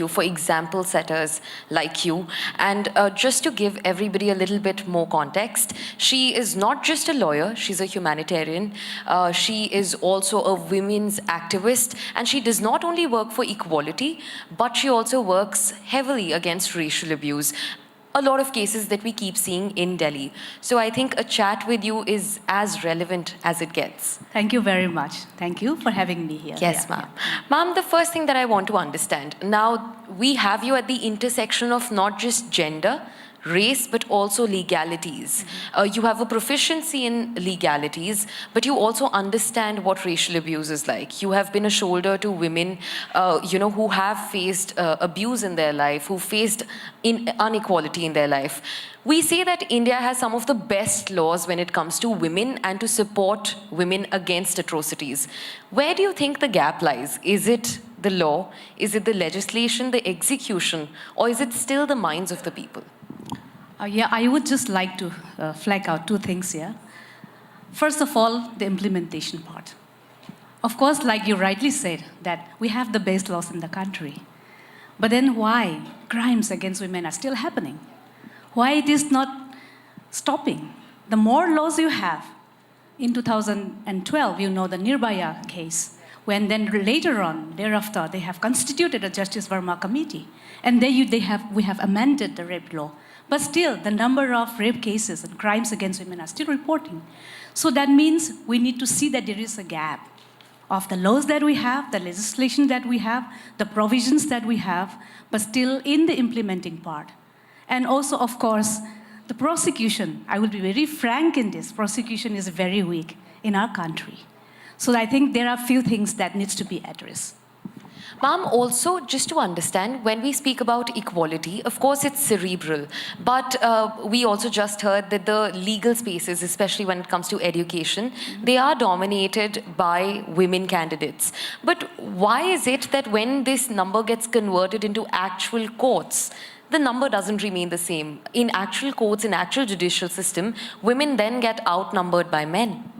for example setters like you. And just to give everybody a little bit more context, she is not just a lawyer, she's a humanitarian. She is also a women's activist, and she does not only work for equality, but she also works heavily against racial abuse. A lot of cases that we keep seeing in Delhi. So I think a chat with you is as relevant as it gets. Thank you very much. Thank you for having me here. Yes, ma'am. Ma'am, the first thing that I want to understand, now we have you at the intersection of not just gender, race, but also legalities. You have a proficiency in legalities, but you also understand what racial abuse is like. You have been a shoulder to women, who have faced abuse in their life, who faced inequality in their life. We say that India has some of the best laws when it comes to women and to support women against atrocities. Where do you think the gap lies? Is it the law? Is it the legislation, the execution, or is it still the minds of the people? I would just like to flag out two things here. First of all, the implementation part. Of course, like you rightly said, that we have the best laws in the country. But then why crimes against women are still happening? Why it is not stopping? The more laws you have, in 2012, you know the Nirbhaya case, when then later on, thereafter, they have constituted a Justice Verma committee. And we have amended the rape law. But still, the number of rape cases and crimes against women are still reporting. So that means we need to see that there is a gap of the laws that we have, the legislation that we have, the provisions that we have, but still in the implementing part. And also, of course, the prosecution. I will be very frank in this. Prosecution is very weak in our country. So I think there are a few things that needs to be addressed. Ma'am, also, just to understand, when we speak about equality, of course it's cerebral, but we also just heard that the legal spaces, especially when it comes to education, they are dominated by women candidates. But why is it that when this number gets converted into actual courts, the number doesn't remain the same? In actual courts, in actual judicial system, women then get outnumbered by men.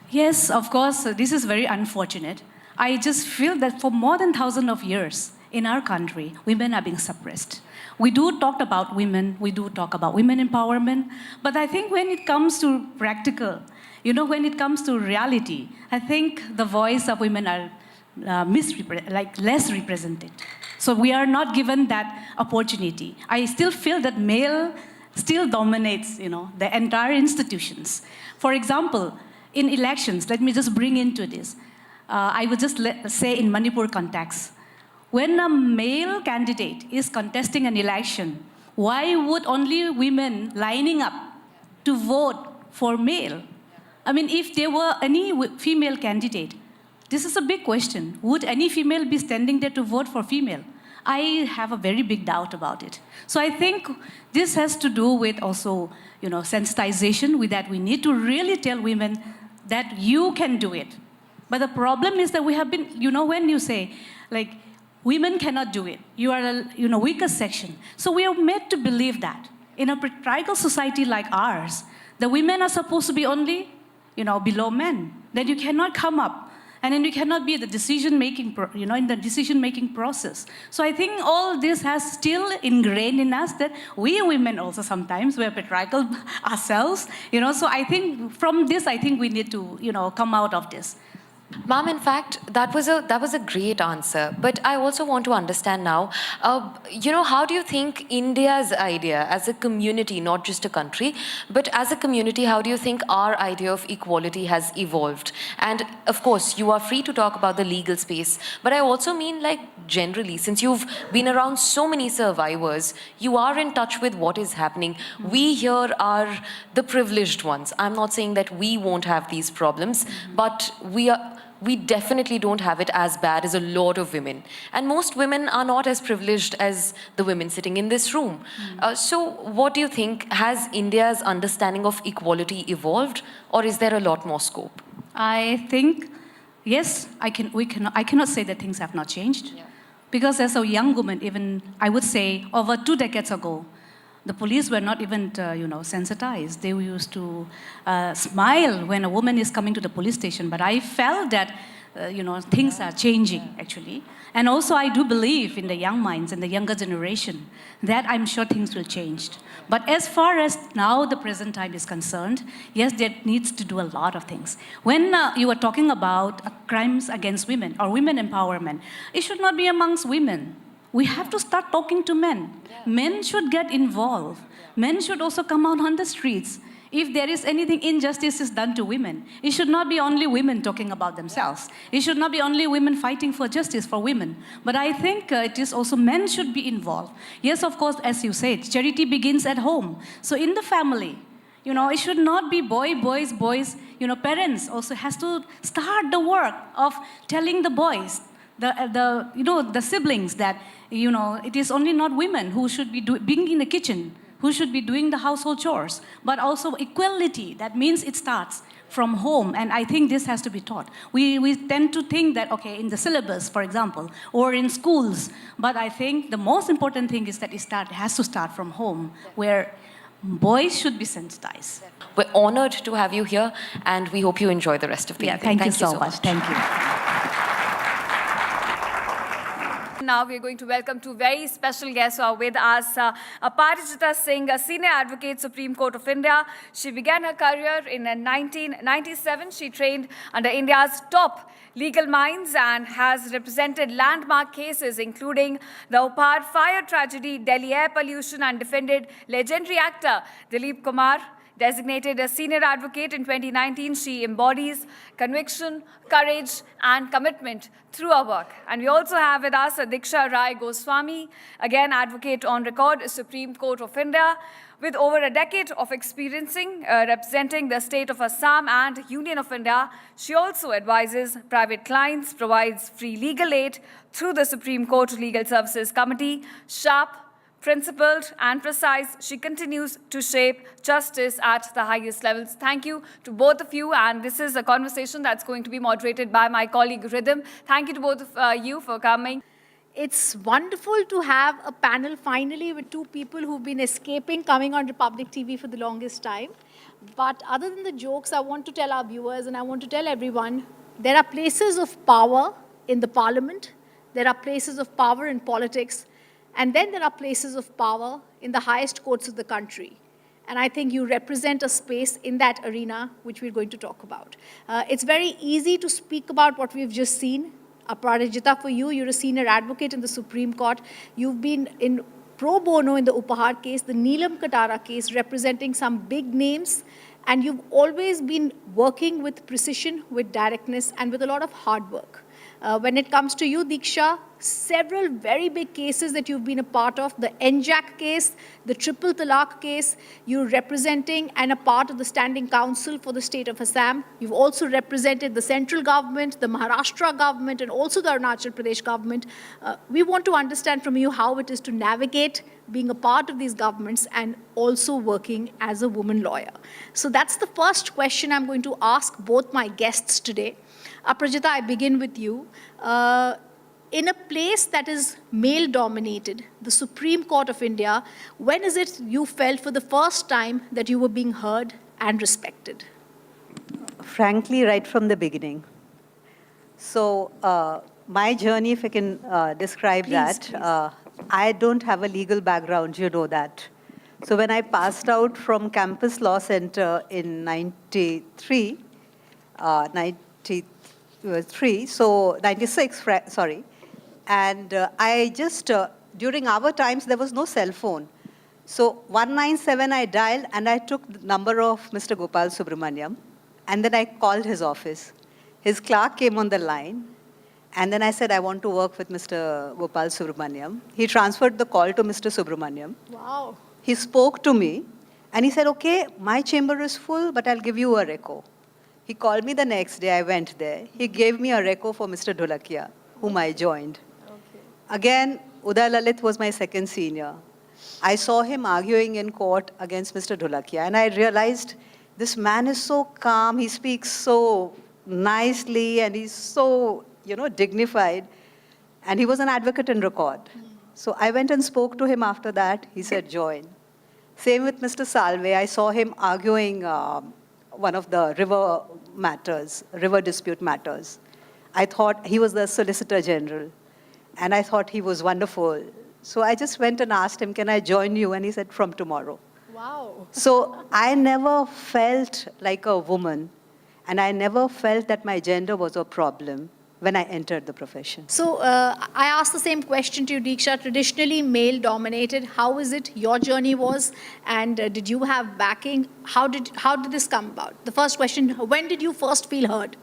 Yes, of course, this is very unfortunate. I just feel that for more than 1,000 of years in our country, women are being suppressed. We do talk about women, we do talk about women empowerment, but I think when it comes to practical, when it comes to reality, I think the voice of women are less represented. So we are not given that opportunity. I still feel that male still dominates, the entire institutions. For example, in elections, let me just bring into this. I would just say in Manipur context, when a male candidate is contesting an election, why would only women lining up to vote for male? I mean, if there were any female candidate, this is a big question. Would any female be standing there to vote for female? I have a very big doubt about it. So I think this has to do with also, sensitization with that we need to really tell women that you can do it. But the problem is that we have been, when you say, women cannot do it, you are a weaker section. So we are made to believe that in a patriarchal society like ours, the women are supposed to be only, below men. That you cannot come up, and then you cannot be the decision-making, in the decision-making process. So I think all this has still ingrained in us that we women also sometimes, we're patriarchal ourselves, So I think from this, we need to, come out of this. Ma'am, in fact, that was a great answer. But I also want to understand now, how do you think India's idea as a community, not just a country, but as a community, how do you think our idea of equality has evolved? And of course, you are free to talk about the legal space, but I also mean generally, since you've been around so many survivors, you are in touch with what is happening. We here are the privileged ones. I'm not saying that we won't have these problems, but we definitely don't have it as bad as a lot of women. And most women are not as privileged as the women sitting in this room. So what do you think? Has India's understanding of equality evolved, or is there a lot more scope? I think, yes, I cannot say that things have not changed. Yeah. Because as a young woman, even I would say over 2 decades ago, the police were not even, sensitized. They used to smile when a woman is coming to the police station. But I felt that things are changing, actually. And also, I do believe in the young minds and the younger generation that I'm sure things will change. But as far as now the present time is concerned, yes, there needs to do a lot of things. When you are talking about crimes against women or women empowerment, it should not be amongst women. We have to start talking to men. Men should get involved. Men should also come out on the streets. If there is anything injustice is done to women, it should not be only women talking about themselves. It should not be only women fighting for justice for women. But I think it is also men should be involved. Yes, of course, as you said, charity begins at home. So in the family, it should not be boys. Parents also has to start the work of telling the boys, the siblings that, it is only not women who should be being in the kitchen, who should be doing the household chores, but also equality. That means it starts from home, and I think this has to be taught. We tend to think that, okay, in the syllabus, for example, or in schools, but I think the most important thing is that it has to start from home, where boys should be sensitized. We're honored to have you here, and we hope you enjoy the rest of the evening. Thank you so much. Thank you. Now we're going to welcome two very special guests who are with us. Aparjita Singh, a senior advocate, Supreme Court of India. She began her career in 1997. She trained under India's top legal minds and has represented landmark cases including the Upar fire tragedy, Delhi air pollution, and defended legendary actor Dilip Kumar. Designated a senior advocate in 2019, she embodies conviction, courage, and commitment through her work. And we also have with us Diksha Goswami, again advocate on record, Supreme Court of India, with over a decade of representing the state of Assam and Union of India. She also advises private clients, provides free legal aid through the Supreme Court Legal Services Committee. Sharp, principled and precise, she continues to shape justice at the highest levels. Thank you to both of you, and this is a conversation that's going to be moderated by my colleague Rhythm. Thank you to both of you for coming. It's wonderful to have a panel finally with two people who've been escaping coming on Republic TV for the longest time. But other than the jokes, I want to tell our viewers and I want to tell everyone, there are places of power in the parliament, there are places of power in politics, and then there are places of power in the highest courts of the country. And I think you represent a space in that arena, which we're going to talk about. It's very easy to speak about what we've just seen. Aparjita, for you, you're a senior advocate in the Supreme Court. You've been in pro bono in the Upahar case, the Neelam Katara case, representing some big names. And you've always been working with precision, with directness, and with a lot of hard work. When it comes to you, Diksha, several very big cases that you've been a part of, the NJAC case, the Triple Talaq case, you're representing and a part of the Standing Council for the state of Assam. You've also represented the central government, the Maharashtra government, and also the Arunachal Pradesh government. We want to understand from you how it is to navigate being a part of these governments and also working as a woman lawyer. So that's the first question I'm going to ask both my guests today. Aparjita, I begin with you. In a place that is male-dominated, the Supreme Court of India, when is it you felt for the first time that you were being heard and respected? Frankly, right from the beginning. So my journey, if I can describe Please. I don't have a legal background, you know that. So when I passed out from Campus Law Center in 96, sorry. And I just, during our times, there was no cell phone. So 197 I dialed, and I took the number of Mr. Gopal Subramaniam, and then I called his office. His clerk came on the line, and then I said, I want to work with Mr. Gopal Subramaniam. He transferred the call to Mr. Subramaniam. Wow. He spoke to me, and he said, okay, my chamber is full, but I'll give you a reco. He called me the next day, I went there. He gave me a reco for Mr. Dholakia, whom I joined. Okay. Again, Uday Lalit was my second senior. I saw him arguing in court against Mr. Dholakia, and I realized this man is so calm, he speaks so nicely, and he's so, dignified. And he was an advocate in record. So I went and spoke to him after that. He said, join. Same with Mr. Salve. I saw him arguing one of the river dispute matters. I thought he was the Solicitor General, and I thought he was wonderful. So I just went and asked him, can I join you? And he said, from tomorrow. Wow. So I never felt like a woman, and I never felt that my gender was a problem when I entered the profession. So I asked the same question to you, Diksha. Traditionally male-dominated. How is it your journey was, and did you have backing? How did this come about? The first question: when did you first feel heard?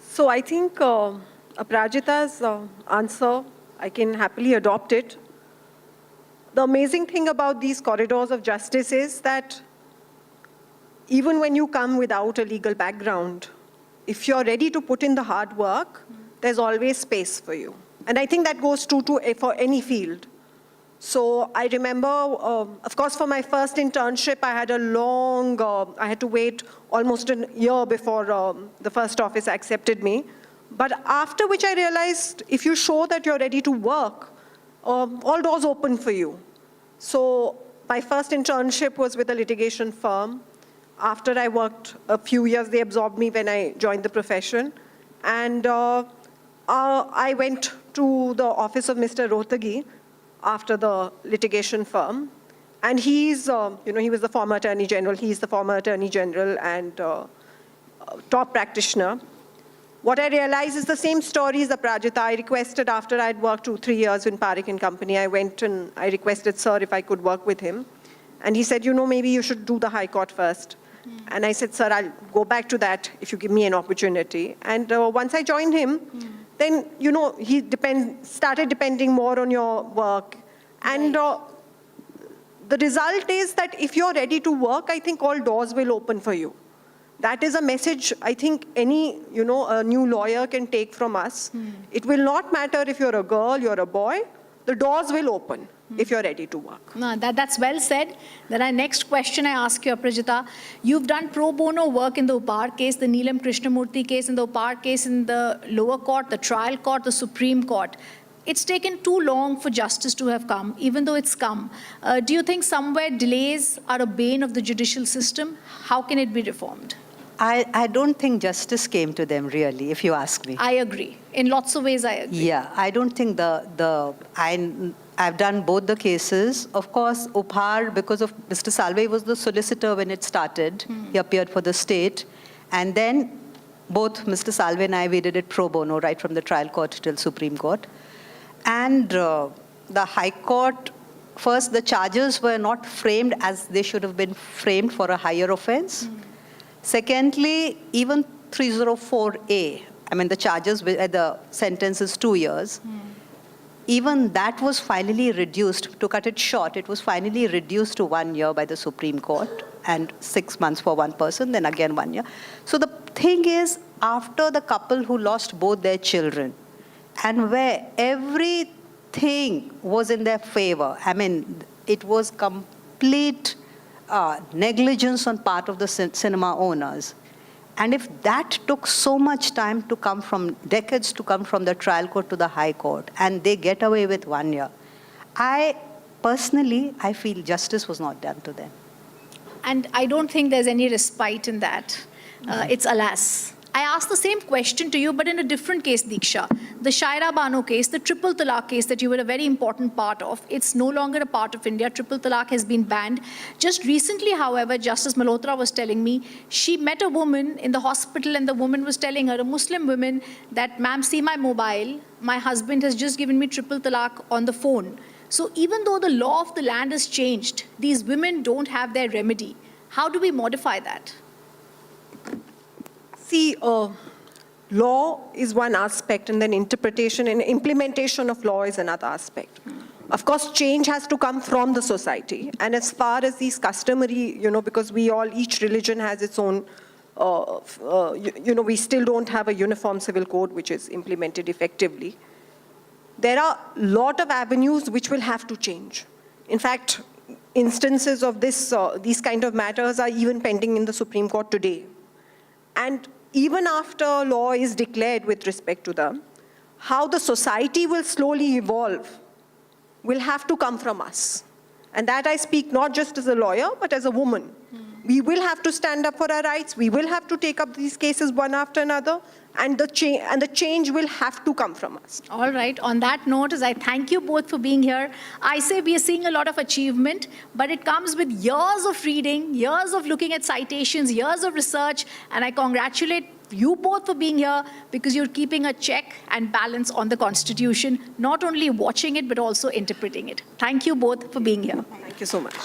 So I think Aparjita's answer, I can happily adopt it. The amazing thing about these corridors of justice is that even when you come without a legal background, if you're ready to put in the hard work, there's always space for you. And I think that goes true for any field. So I remember, of course, for my first internship, I had I had to wait almost a year before the first office accepted me. But after which I realized, if you show that you're ready to work, all doors open for you. So my first internship was with a litigation firm. After I worked a few years, they absorbed me when I joined the profession. And I went to the office of Mr. Rohtagi after the litigation firm. And he was the former Attorney General. He's the former Attorney General and top practitioner. What I realized is the same story as Aparjita. I requested, after I'd worked 2-3 years in Parekh and Company, I went and I requested, sir, if I could work with him. And he said, maybe you should do the High Court first. And I said, sir, I'll go back to that if you give me an opportunity. And once I joined him, then, he started depending more on your work. And the result is that if you're ready to work, I think all doors will open for you. That is a message I think any, a new lawyer can take from us. It will not matter if you're a girl, you're a boy, the doors will open if you're ready to work. No, that's well said. Then our next question I ask you, Aparjita. You've done pro bono work in the Upar case, the Neelam Krishnamurthy case, in the Upar case in the lower court, the trial court, the Supreme Court. It's taken too long for justice to have come, even though it's come. Do you think somewhere delays are a bane of the judicial system? How can it be reformed? I don't think justice came to them, really, if you ask me. I agree. In lots of ways, I agree. Yeah, I don't think I've done both the cases. Of course, Upar, because of Mr. Salve was the solicitor when it started. He appeared for the state. And then both Mr. Salve and I, we did it pro bono, right from the trial court till Supreme Court. And the High Court, first, the charges were not framed as they should have been framed for a higher offense. Secondly, even 304A, the charges, the sentence is 2 years. Even that was finally reduced. To cut it short, it was finally reduced to 1 year by the Supreme Court and 6 months for one person, then again 1 year. So the thing is, after the couple who lost both their children, and where everything was in their favor, it was complete negligence on part of the cinema owners. And if that took so much time to come from, decades to come from the trial court to the High Court, and they get away with 1 year, I feel justice was not done to them. And I don't think there's any respite in that. It's alas. I asked the same question to you, but in a different case, Diksha. The Shaira Bano case, the triple talaq case that you were a very important part of, it's no longer a part of India. Triple talaq has been banned. Just recently, however, Justice Malhotra was telling me, she met a woman in the hospital and the woman was telling her, a Muslim woman, that, ma'am, see my mobile. My husband has just given me triple talaq on the phone. So even though the law of the land has changed, these women don't have their remedy. How do we modify that? See, law is one aspect, and then interpretation and implementation of law is another aspect. Of course, change has to come from the society. And as far as these customary, because each religion has its own, we still don't have a uniform civil code which is implemented effectively. There are a lot of avenues which will have to change. In fact, instances of these kind of matters are even pending in the Supreme Court today. And even after law is declared with respect to them, how the society will slowly evolve will have to come from us. And that I speak not just as a lawyer, but as a woman. We will have to stand up for our rights. We will have to take up these cases one after another. And the change will have to come from us. All right. On that note, as I thank you both for being here, I say we are seeing a lot of achievement, but it comes with years of reading, years of looking at citations, years of research, and I congratulate you both for being here because you're keeping a check and balance on the Constitution, not only watching it, but also interpreting it. Thank you both for being here. Thank you so much.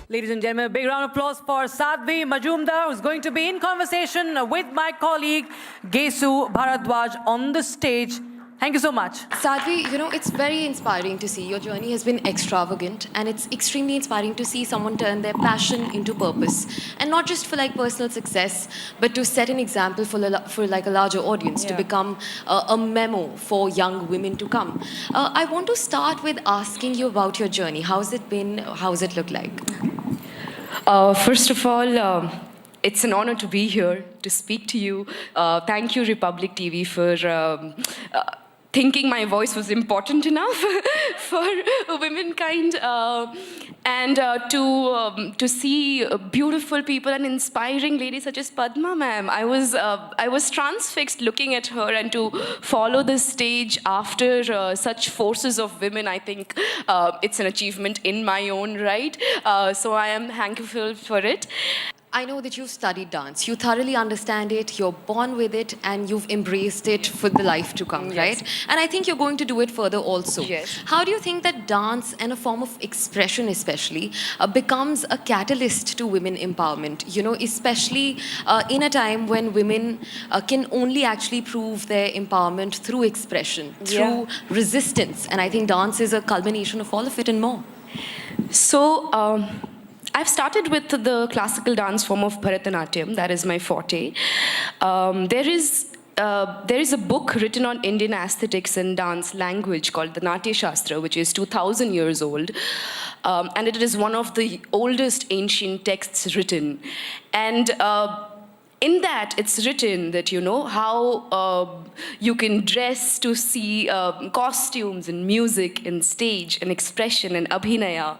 Ladies and gentlemen, a big round of applause for Sadhwi Majumdar, who's going to be in conversation with my colleague, Gesu Bharadwaj, on the stage. Thank you so much. Sadhvi, you know, it's very inspiring to see. Your journey has been extravagant, and it's extremely inspiring to see someone turn their passion into purpose. And not just for like personal success, but to set an example for like a larger audience, to become a memo for young women to come. I want to start with asking you about your journey. How's it been? How's it look like? First of all, it's an honor to be here to speak to you. Thank you, Republic TV, for thinking my voice was important enough for womankind, and to see beautiful people and inspiring ladies such as Padma ma'am. I was transfixed looking at her, and to follow this stage after such forces of women, I think it's an achievement in my own right. So I am thankful for it. I know that you've studied dance. You thoroughly understand it, you're born with it, and you've embraced it for the life to come, right? And I think you're going to do it further also. Yes. How do you think that dance, and a form of expression especially, becomes a catalyst to women empowerment? You know, especially in a time when women can only actually prove their empowerment through expression, through resistance. And I think dance is a culmination of all of it and more. So, I've started with the classical dance form of Bharatanatyam. That is my forte. There is a book written on Indian aesthetics and dance language called the Natya Shastra, which is 2,000 years old. And it is one of the oldest ancient texts written. And in that, it's written that, you know, how you can dress to see costumes and music and stage and expression and abhinaya.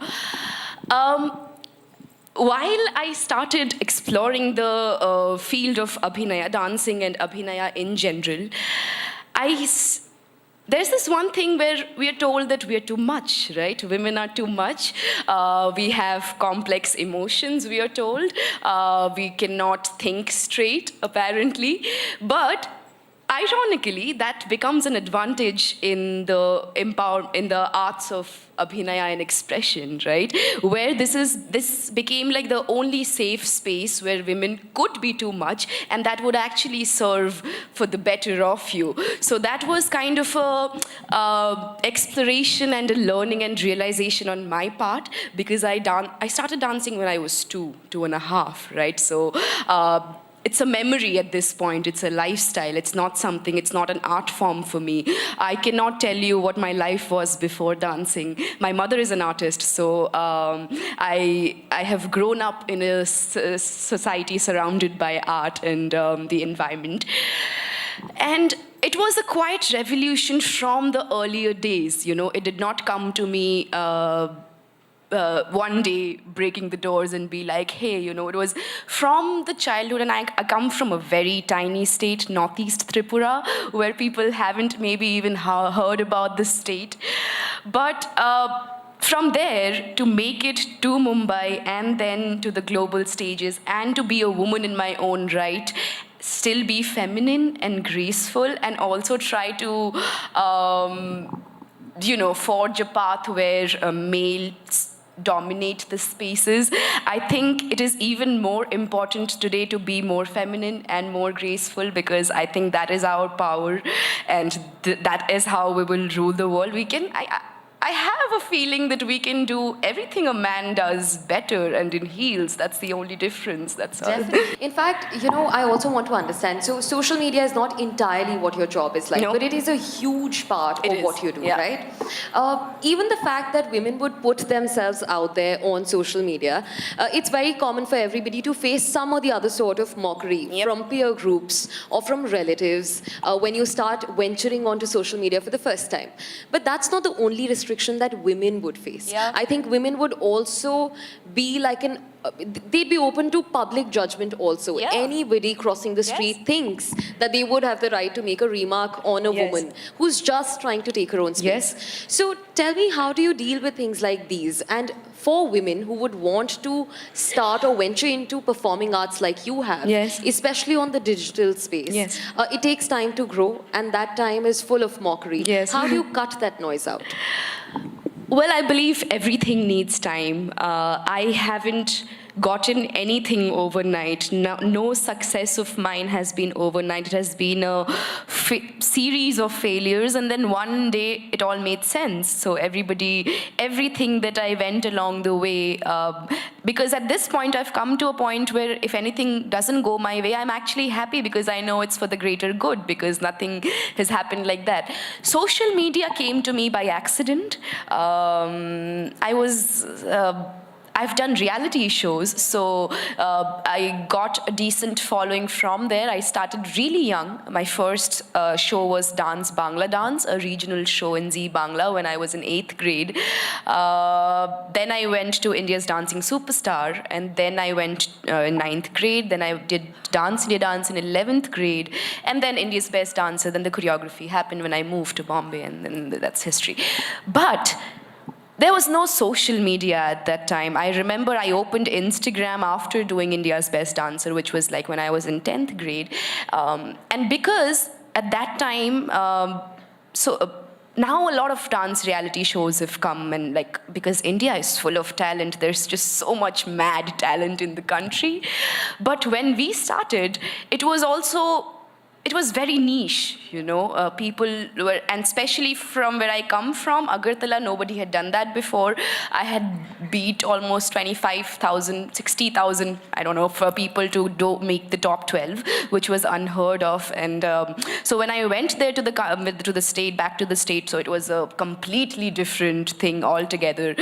While I started exploring the field of abhinaya, dancing and abhinaya in general, there's this one thing where we are told that we are too much, right? Women are too much. We have complex emotions, we are told. We cannot think straight, apparently. But ironically, that becomes an advantage in the arts of abhinaya and expression, right? Where this became like the only safe space where women could be too much, and that would actually serve for the better of you. So that was kind of a exploration and a learning and realization on my part, because I started dancing when I was 2.5, right? So it's a memory at this point. It's a lifestyle. It's not an art form for me. I cannot tell you what my life was before dancing. My mother is an artist, so I have grown up in a society surrounded by art and the environment. And it was a quiet revolution from the earlier days. You know, it did not come to me one day breaking the doors and be like, hey, you know, it was from the childhood. And I come from a very tiny state, Northeast Tripura, where people haven't maybe even heard about this state. But from there, to make it to Mumbai and then to the global stages, and to be a woman in my own right, still be feminine and graceful, and also try to you know, forge a path where males dominate the spaces. I think it is even more important today to be more feminine and more graceful, because I think that is our power, and that is how we will rule the world. I have a feeling that we can do everything a man does better and in heels. That's the only difference. That's all. Definitely. In fact, I also want to understand. So, social media is not entirely what your job is like, No. but it is a huge part It of is, what you do, yeah. right? Even the fact that women would put themselves out there on social media, it's very common for everybody to face some or the other sort of mockery from peer groups or from relatives when you start venturing onto social media for the first time. But that's not the only restriction that women would face. Yeah. I think women would also be like they'd be open to public judgment also. Yeah. Anybody crossing the street thinks that they would have the right to make a remark on a woman who's just trying to take her own space. So tell me, how do you deal with things like these? And for women who would want to start or venture into performing arts like you have, especially on the digital space, it takes time to grow, and that time is full of mockery. How do you cut that noise out? Well, I believe everything needs time. I haven't gotten anything overnight. No success of mine has been overnight. It has been a series of failures, and then one day it all made sense. So everything that I went along the way, because at this point I've come to a point where if anything doesn't go my way, I'm actually happy because I know it's for the greater good, because nothing has happened like that. Social media came to me by accident. I've done reality shows, so I got a decent following from there. I started really young. My first show was Dance Bangla Dance, a regional show in Zee Bangla when I was in 8th grade. Then I went to India's Dancing Superstar, and then I went in 9th grade. Then I did Dance India Dance in 11th grade, and then India's Best Dancer. Then the choreography happened when I moved to Bombay, and then that's history. But there was no social media at that time. I remember I opened Instagram after doing India's Best Dancer, which was like when I was in 10th grade. And because at that time, now a lot of dance reality shows have come, and because India is full of talent, there's just so much mad talent in the country. But when we started, it was very niche, people were, and especially from where I come from, Agartala, nobody had done that before. I had beat almost 25,000, 60,000, I don't know, for people to make the top 12, which was unheard of. And so when I went there to the state, back to the state, so it was a completely different thing altogether.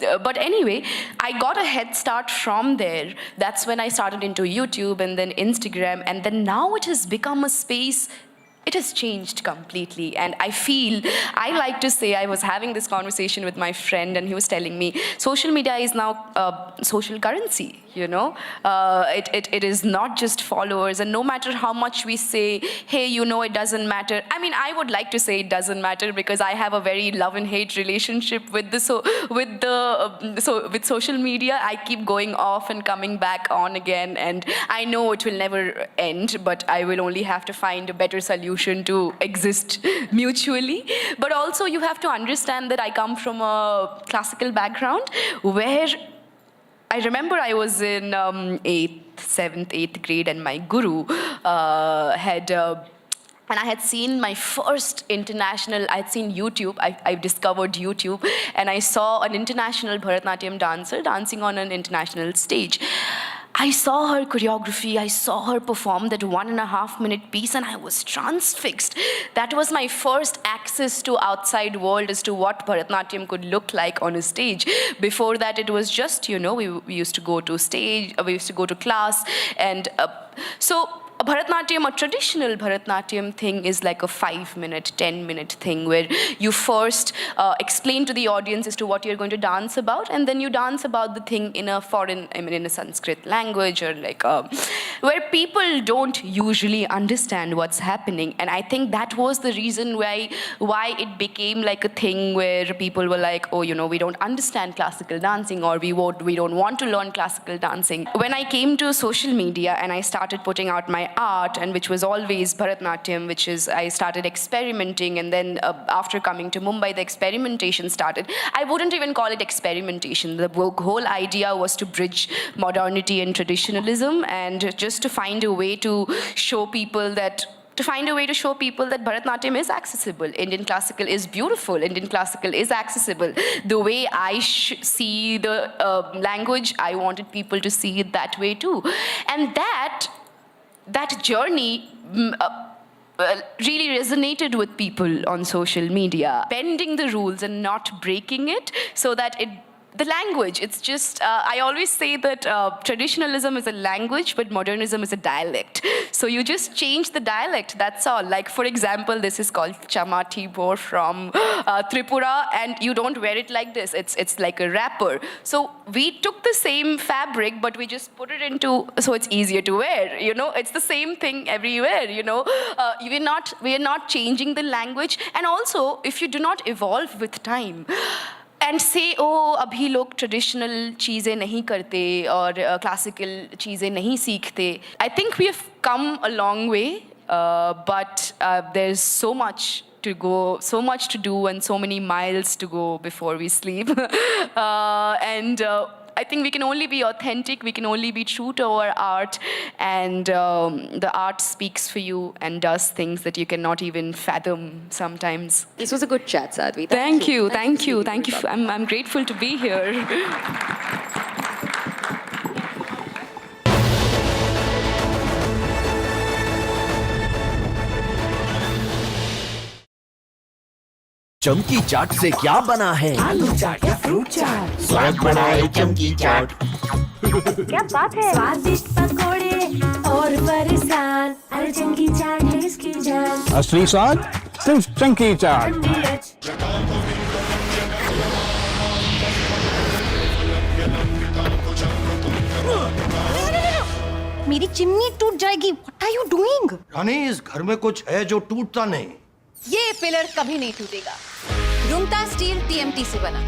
But anyway, I got a head start from there. That's when I started into YouTube and then Instagram, and then now it has become a space. It has changed completely, and I like to say, I was having this conversation with my friend, and he was telling me, social media is now social currency, It is not just followers, and no matter how much we say, hey, it doesn't matter. I mean, I would like to say it doesn't matter, because I have a very love and hate relationship with social media. I keep going off and coming back on again, and I know it will never end, but I will only have to find a better solution to exist mutually. But also you have to understand that I come from a classical background, where I remember I was in 8th grade, and my guru and I had seen my first I'd seen YouTube, I discovered YouTube, and I saw an international Bharatanatyam dancer dancing on an international stage. I saw her choreography, I saw her perform that 1.5-minute piece, and I was transfixed. That was my first access to outside world as to what Bharatanatyam could look like on a stage. Before that, it was just, we used to go to stage, we used to go to class, and so a traditional Bharatanatyam thing is like a 5-minute, 10-minute thing, where you first explain to the audience as to what you're going to dance about, and then you dance about the thing in a in a Sanskrit language, or where people don't usually understand what's happening. And I think that was the reason why it became like a thing where people were like, oh, we don't understand classical dancing, or we don't want to learn classical dancing. When I came to social media and I started putting out my art, and which was always Bharatanatyam, I started experimenting, and then after coming to Mumbai, the experimentation started. I wouldn't even call it experimentation. The whole idea was to bridge modernity and traditionalism, and just to find a way to show people that to find a way to show people that Bharatanatyam is accessible. Indian classical is beautiful. Indian classical is accessible. The way I see the language, I wanted people to see it that way too. And that journey really resonated with people on social media, bending the rules and not breaking it so that the language, it's just, I always say that traditionalism is a language, but modernism is a dialect. So you just change the dialect, that's all. Like, for example, this is called Chamati Bor from Tripura, and you don't wear it like this. It's like a wrapper. So we took the same fabric, but we just put it into, so it's easier to wear, you know? It's the same thing everywhere, you know? We are not changing the language. And also, if you do not evolve with time, and say, oh, abhi log traditional cheezein nahi karte or classical cheezein nahi seekhte. I think we have come a long way, but there's so much to go, so much to do, and so many miles to go before we sleep. I think we can only be authentic, we can only be true to our art, and the art speaks for you and does things that you cannot even fathom sometimes. This was a good chat, Sadhvi. Thank you. I'm grateful to be here. चमकी चाट से क्या बना है? आलू चाट या fruit चाट? स्वाद बढ़ाए चमकी चाट। क्या बात है? स्वादिष्ट पकोड़े और फरसान, अरे चमकी चाट है इसकी जान। असली स्वाद सिर्फ चमकी चाट। मेरी चिमनी टूट जाएगी। What are you doing? रानी, इस घर में कुछ है जो टूटता नहीं। ये पिलर कभी नहीं टूटेगा। रुंगटा स्टील टीएमटी से बना।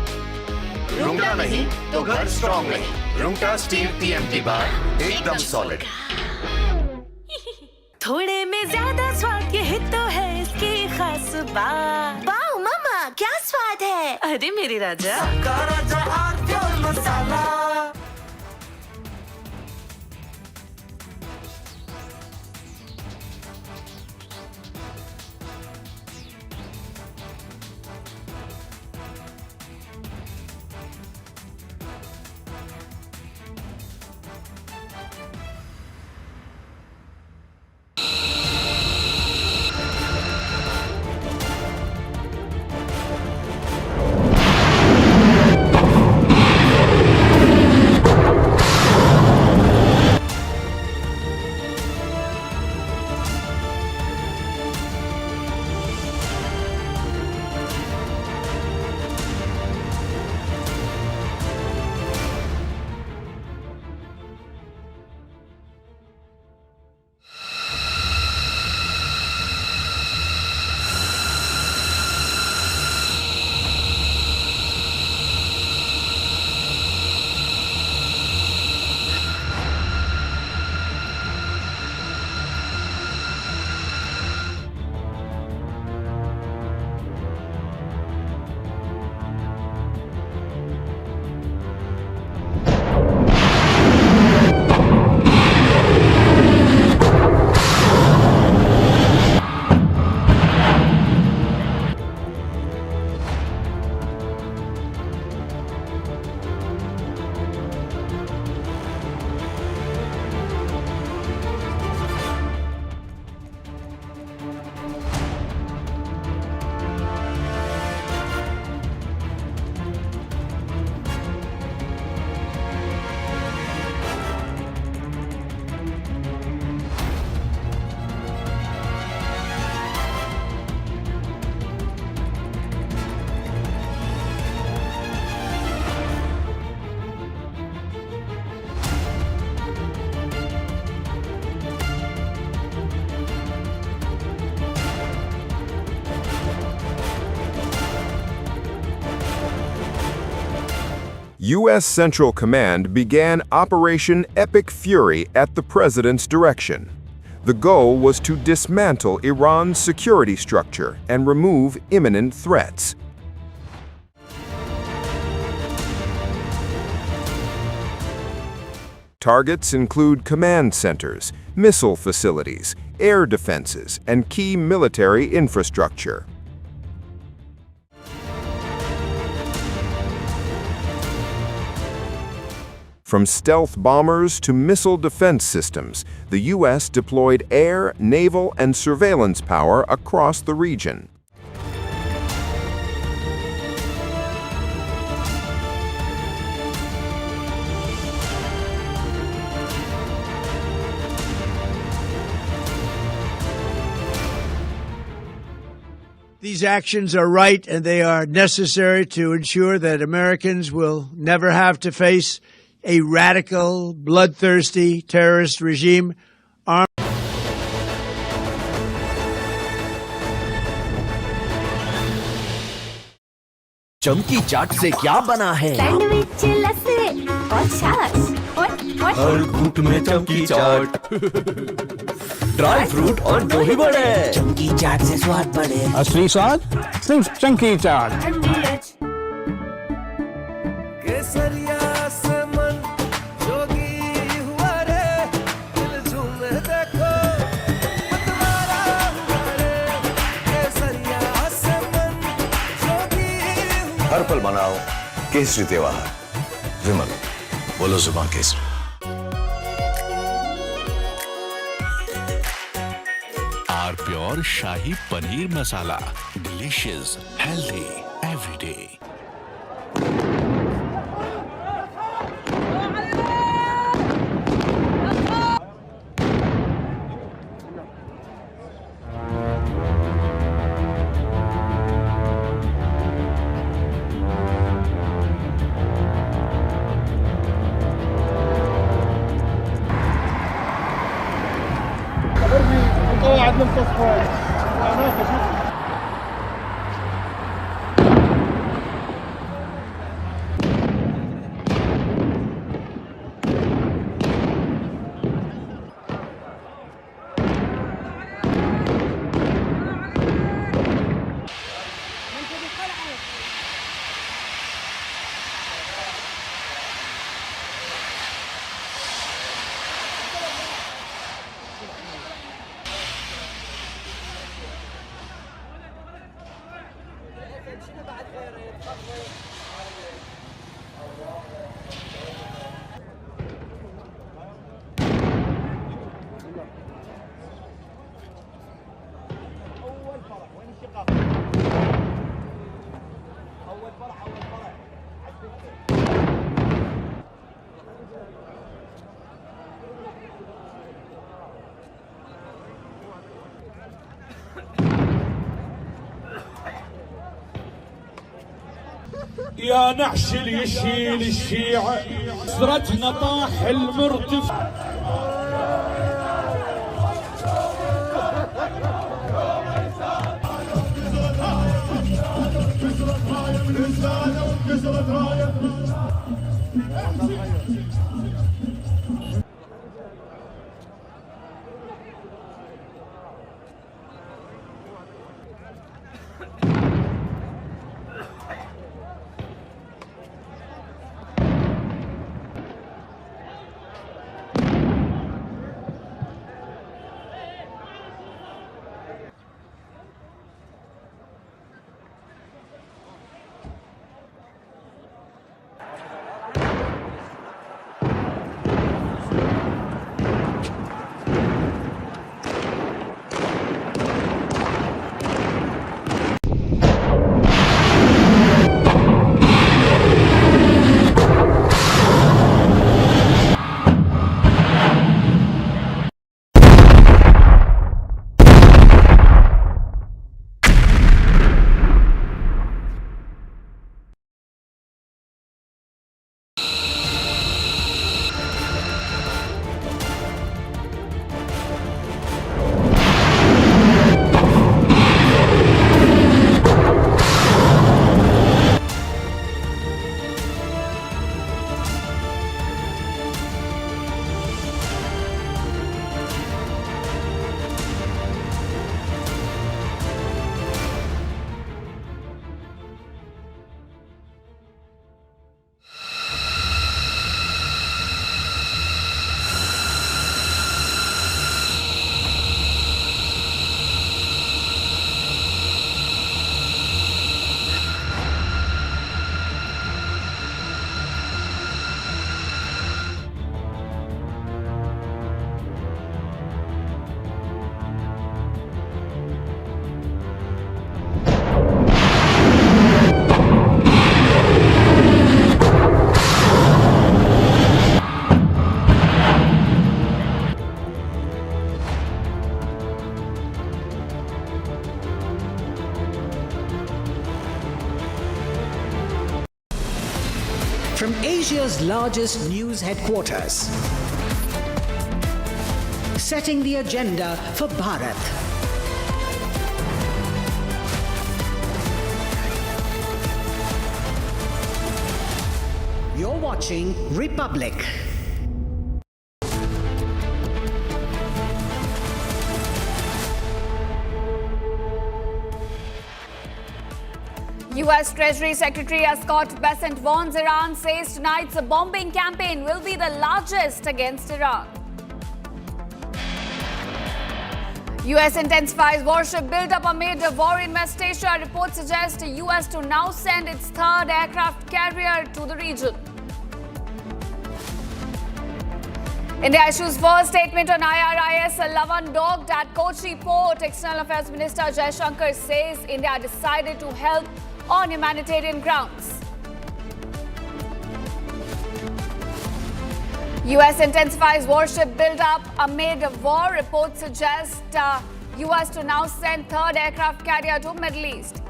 रुंगटा नहीं तो घर स्ट्रॉन्ग नहीं। रुंगटा स्टील टीएमटी बार एकदम सॉलिड। थोड़े में ज्यादा स्वाद, यही तो है इसकी खास बात। वाओ मामा, क्या स्वाद है? अरे मेरे राजा, सबका राजा और मसाला। U.S. Central Command began Operation Epic Fury at the president's direction. The goal was to dismantle Iran's security structure and remove imminent threats. Targets include command centers, missile facilities, air defenses, and key military infrastructure. From stealth bombers to missile defense systems, the U.S. deployed air, naval, and surveillance power across the region. These actions are right and they are necessary to ensure that Americans will never have to face a radical, bloodthirsty terrorist regime armed. चमकी चाट से क्या बना है? Sandwich लस्सी और छाछ और हर घूंट में चमकी चाट, ड्राई फ्रूट और दही बड़े। चमकी चाट से स्वाद बढ़े। असली स्वाद सिर्फ चंकी चाट। केसरिया से मन जोगी हुआ रे, दिल झूमे देखो मतवारा हुआ रे। केसरिया से मन जोगी हुआ। हर पल मनाओ केसरी त्योहार। विमल, बोलो जुबान Kesari. Pure shahi paneer masala, delicious, healthy every day. يا نعش اللي يشيل الشيعة، سرتنا طاح المرتفع. Asia's largest news headquarters, setting the agenda for Bharat. You're watching Republic. U.S. Treasury Secretary Scott Bessent warns Iran, says tonight's bombing campaign will be the largest against Iran. U.S. intensifies warship build-up amid a war investigation. Reports suggest the U.S. to now send its third aircraft carrier to the region. India issues first statement on IRIS Lavan docked at Kochi port. External Affairs Minister Jaishankar says India decided to help on humanitarian grounds. U.S. intensifies warship build-up amid war. Reports suggest U.S. to now send third aircraft carrier to Middle East.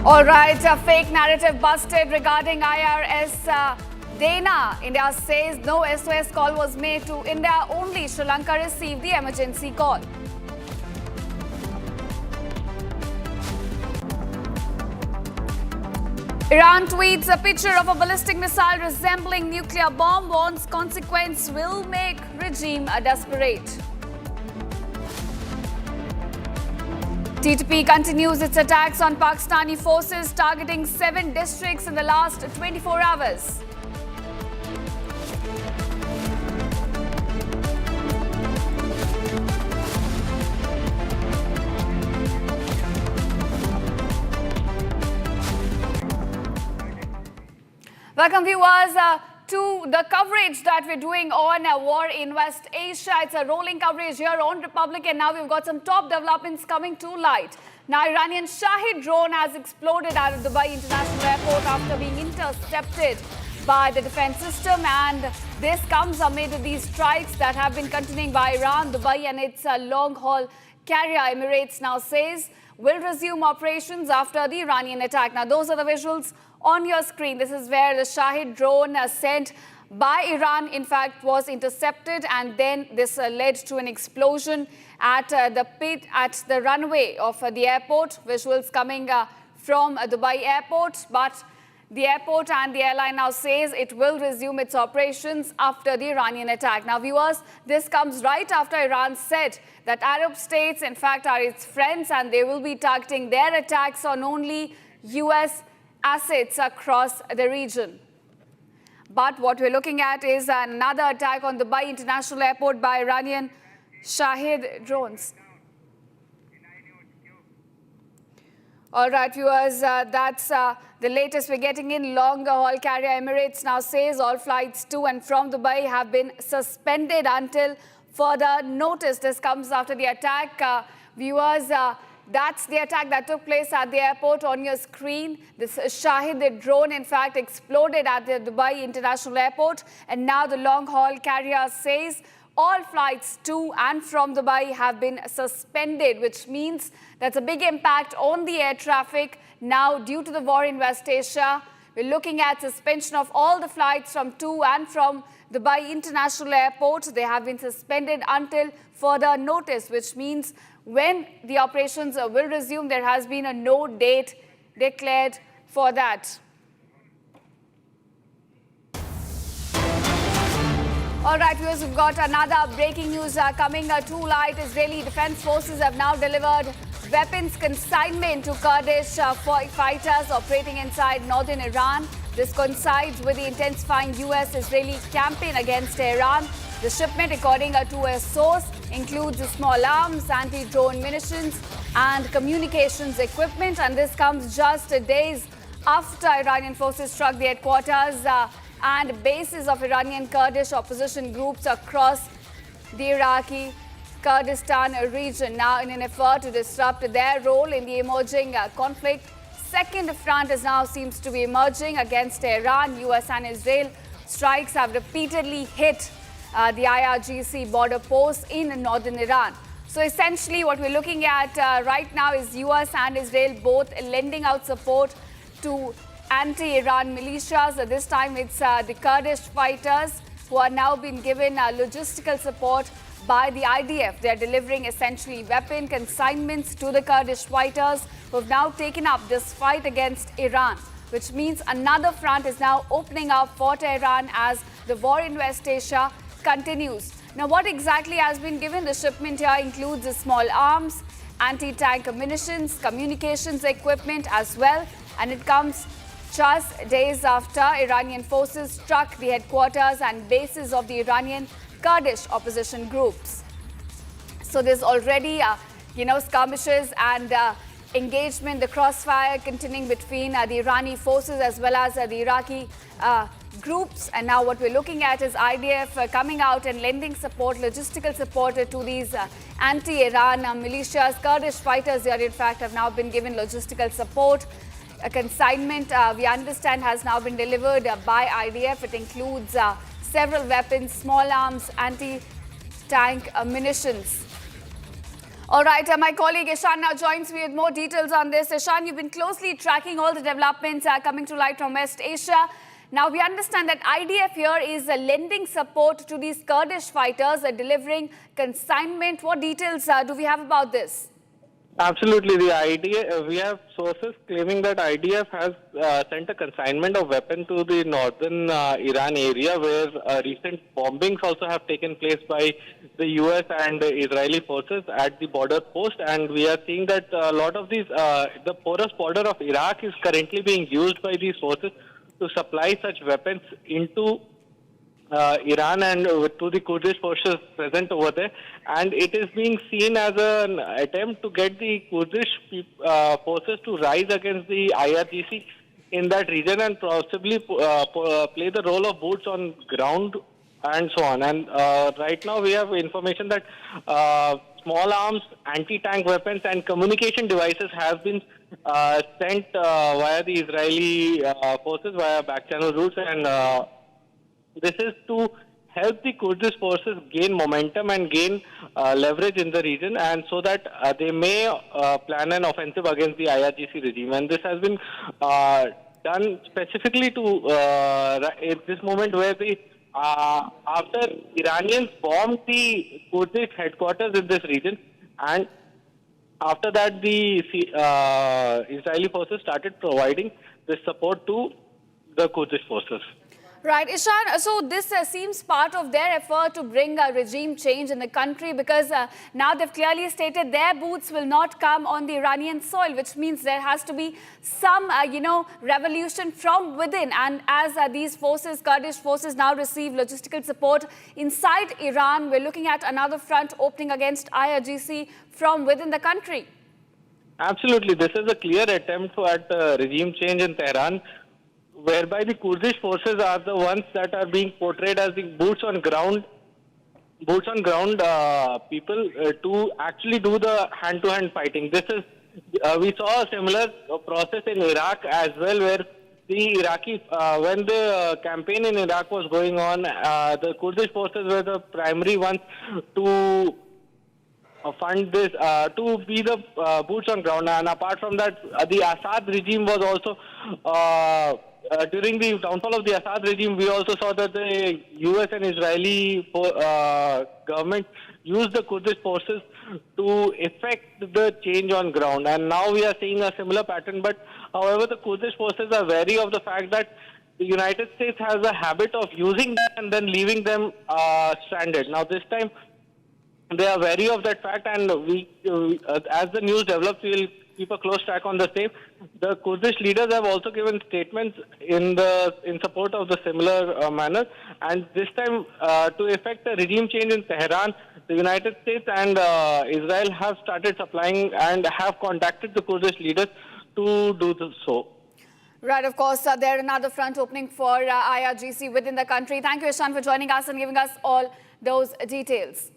All right, a fake narrative busted regarding IRS Dana. India says no SOS call was made to India, only Sri Lanka received the emergency call. Iran tweets a picture of a ballistic missile resembling nuclear bomb, warns consequence will make regime desperate. TTP continues its attacks on Pakistani forces, targeting 7 districts in the last 24 hours. Welcome viewers to the coverage that we're doing on war in West Asia. It's a rolling coverage here on Republic, and now we've got some top developments coming to light. Now, Iranian Shahid drone has exploded out of Dubai International Airport after being intercepted by the defense system, and this comes amid these strikes that have been continuing by Iran. Dubai and its long-haul carrier Emirates now says will resume operations after the Iranian attack. Now, those are the visuals on your screen. This is where the Shahid drone sent by Iran, in fact, was intercepted, and then this led to an explosion at the runway of the airport. Visuals coming from Dubai airport, but the airport and the airline now says it will resume its operations after the Iranian attack. Now, viewers, this comes right after Iran said that Arab states, in fact, are its friends, and they will be targeting their attacks on only U.S. assets across the region. But what we're looking at is another attack on Dubai International Airport by Iranian Shahid drones. All right, viewers, that's the latest we're getting in. Longer haul carrier Emirates now says all flights to and from Dubai have been suspended until further notice. This comes after the attack. Viewers, that's the attack that took place at the airport on your screen. This Shahid drone, in fact, exploded at the Dubai International Airport. And now the long-haul carrier says all flights to and from Dubai have been suspended, which means that's a big impact on the air traffic. Now, due to the war in West Asia, we're looking at suspension of all the flights from to and from Dubai International Airport. They have been suspended until further notice, which means when the operations will resume, there has been a no date declared for that. All right, viewers, we've got another breaking news coming to light. Israeli Defense Forces have now delivered weapons consignment to Kurdish fighters operating inside northern Iran. This coincides with the intensifying US-Israeli campaign against Iran. The shipment, according to a source, includes small arms, anti-drone munitions, and communications equipment. And this comes just days after Iranian forces struck the headquarters and bases of Iranian Kurdish opposition groups across the Iraqi Kurdistan region. Now, in an effort to disrupt their role in the emerging conflict, second front is now seems to be emerging against Iran. US and Israel strikes have repeatedly hit the IRGC border posts in northern Iran. So essentially what we're looking at right now is US and Israel both lending out support to anti-Iran militias. This time it's the Kurdish fighters who are now being given logistical support by the IDF. They're delivering essentially weapon consignments to the Kurdish fighters who have now taken up this fight against Iran, which means another front is now opening up for Tehran as the war in West Asia continues. Now, what exactly has been given? The shipment here includes the small arms, anti-tank munitions, communications equipment as well, and it comes just days after Iranian forces struck the headquarters and bases of the Iranian Kurdish opposition groups. So there's already, skirmishes and engagement, the crossfire continuing between the Irani forces as well as the Iraqi groups. And now what we're looking at is IDF coming out and lending support, logistical support to these anti-Iran militias. Kurdish fighters here, in fact, have now been given logistical support. A consignment, we understand, has now been delivered by IDF. It includes several weapons, small arms, anti-tank munitions. All right, my colleague Ishan now joins me with more details on this. Ishan, you've been closely tracking all the developments coming to light from West Asia. Now, we understand that IDF here is lending support to these Kurdish fighters, delivering consignment. What details do we have about this? Absolutely. The IDF, we have sources claiming that IDF has sent a consignment of weapons to the northern Iran area, where recent bombings also have taken place by the US and the Israeli forces at the border post. And we are seeing that a lot of these, the porous border of Iraq is currently being used by these forces to supply such weapons into Iran and to the Kurdish forces present over there, and it is being seen as an attempt to get the Kurdish forces to rise against the IRGC in that region and possibly play the role of boots on ground and so on. And right now we have information that small arms, anti-tank weapons and communication devices have been sent via the Israeli forces via back-channel routes, and this is to help the Kurdish forces gain momentum and gain leverage in the region, and so that they may plan an offensive against the IRGC regime. And this has been done specifically to at this moment where the after Iranians bombed the Kurdish headquarters in this region, and after that the Israeli forces started providing this support to the Kurdish forces. Right, Ishan, so this seems part of their effort to bring a regime change in the country, because now they've clearly stated their boots will not come on the Iranian soil, which means there has to be some, revolution from within. And as these forces, Kurdish forces, now receive logistical support inside Iran, we're looking at another front opening against IRGC from within the country. Absolutely. This is a clear attempt at regime change in Tehran, whereby the Kurdish forces are the ones that are being portrayed as the boots on ground people to actually do the hand-to-hand fighting. This is we saw a similar process in Iraq as well, where the Iraqi when the campaign in Iraq was going on, the Kurdish forces were the primary ones to fund this, to be the boots on ground. And apart from that, the Assad regime was also during the downfall of the Assad regime, we also saw that the US and Israeli government used the Kurdish forces to effect the change on ground. And now we are seeing a similar pattern. But however, the Kurdish forces are wary of the fact that the United States has a habit of using them and then leaving them stranded. Now this time, they are wary of that fact, and we, as the news develops, we will keep a close track on the same. The Kurdish leaders have also given statements in support of the similar manner, and this time to effect a regime change in Tehran, the United States and Israel have started supplying and have contacted the Kurdish leaders to do so. Right, of course, there's another front opening for IRGC within the country. Thank you, Ishan, for joining us and giving us all those details.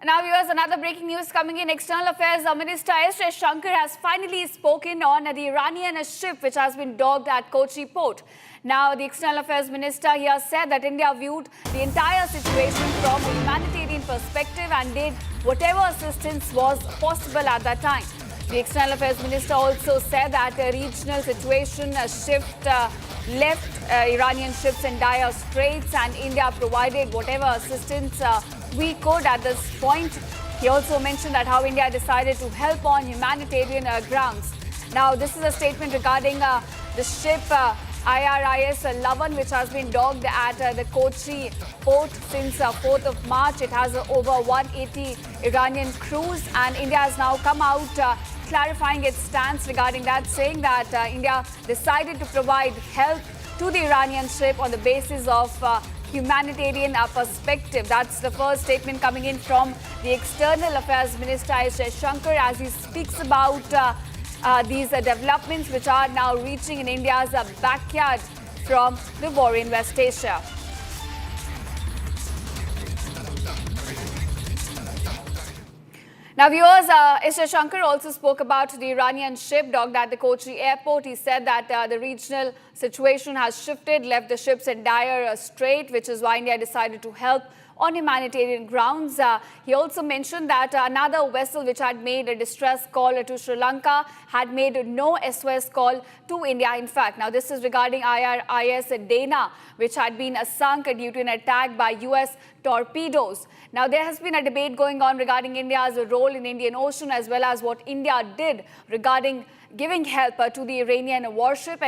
And now, viewers, another breaking news coming in. External Affairs Minister S. Shankar has finally spoken on the Iranian ship which has been docked at Kochi port. Now, the External Affairs Minister here said that India viewed the entire situation from a humanitarian perspective and did whatever assistance was possible at that time. The External Affairs Minister also said that a regional situation left Iranian ships in dire straits, and India provided whatever assistance we could at this point. He also mentioned that how India decided to help on humanitarian grounds. Now, this is a statement regarding the ship IRIS Lavan, which has been docked at the Kochi port since 4th of March. It has over 180 Iranian crews, and India has now come out clarifying its stance regarding that, saying that India decided to provide help to the Iranian ship on the basis of humanitarian perspective. That's the first statement coming in from the External Affairs Minister S. Shankar as he speaks about these developments which are now reaching in India's backyard from the war in West Asia. Now, viewers, S. Shankar also spoke about the Iranian ship docked at the Kochi airport. He said that the regional situation has shifted, left the ships in dire strait, which is why India decided to help on humanitarian grounds. He also mentioned that another vessel which had made a distress call to Sri Lanka had made no SOS call to India, in fact. Now, this is regarding IRIS Dana, which had been sunk due to an attack by US torpedoes. Now, there has been a debate going on regarding India's role in the Indian Ocean as well as what India did regarding giving help to the Iranian warship.